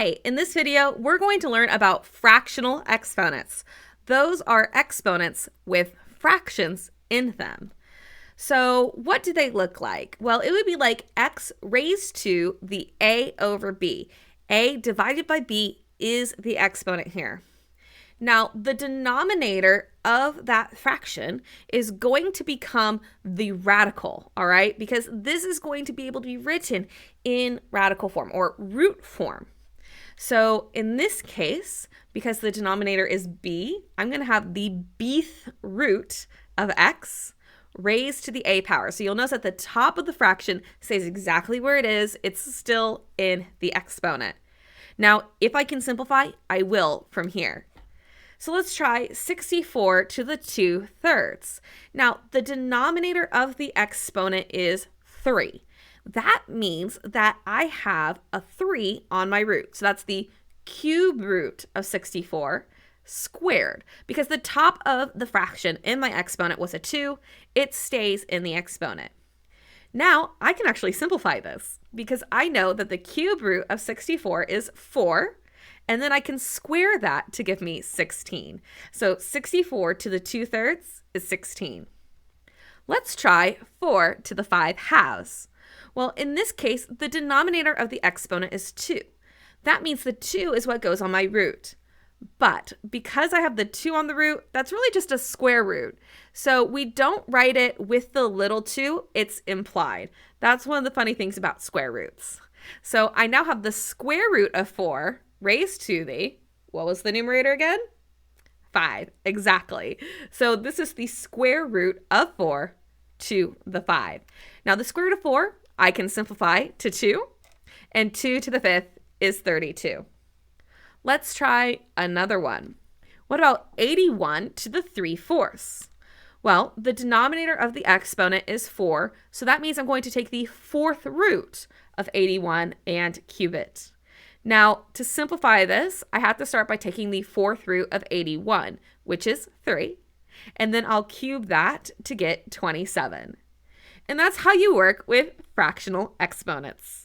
Hi, in this video, we're going to learn about fractional exponents. Those are exponents with fractions in them. So what do they look like? Well, it would be like x raised to the a over b. A divided by b is the exponent here. Now, the denominator of that fraction is going to become the radical, all right? Because this is going to be able to be written in radical form or root form. So in this case, because the denominator is b, I'm going to have the bth root of x raised to the a power. So you'll notice at the top of the fraction stays exactly where it is. It's still in the exponent. Now, if I can simplify, I will from here. So let's try 64 to the 2/3. Now, the denominator of the exponent is 3. That means that I have a 3 on my root. So that's the cube root of 64 squared. Because the top of the fraction in my exponent was a 2, it stays in the exponent. Now, I can actually simplify this because I know that the cube root of 64 is 4. And then I can square that to give me 16. So 64 to the 2/3 is 16. Let's try 4 to the 5/2. Well, in this case, the denominator of the exponent is 2. That means the 2 is what goes on my root. But because I have the 2 on the root, that's really just a square root. So we don't write it with the little 2, it's implied. That's one of the funny things about square roots. So I now have the square root of 4 raised to the, what was the numerator again? 5, exactly. So this is the square root of 4 to the 5. Now the square root of 4, I can simplify to 2, and 2 to the 5th is 32. Let's try another one. What about 81 to the 3/4? Well, the denominator of the exponent is 4, so that means I'm going to take the 4th root of 81 and cube it. Now, to simplify this, I have to start by taking the 4th root of 81, which is 3, and then I'll cube that to get 27. And that's how you work with fractional exponents.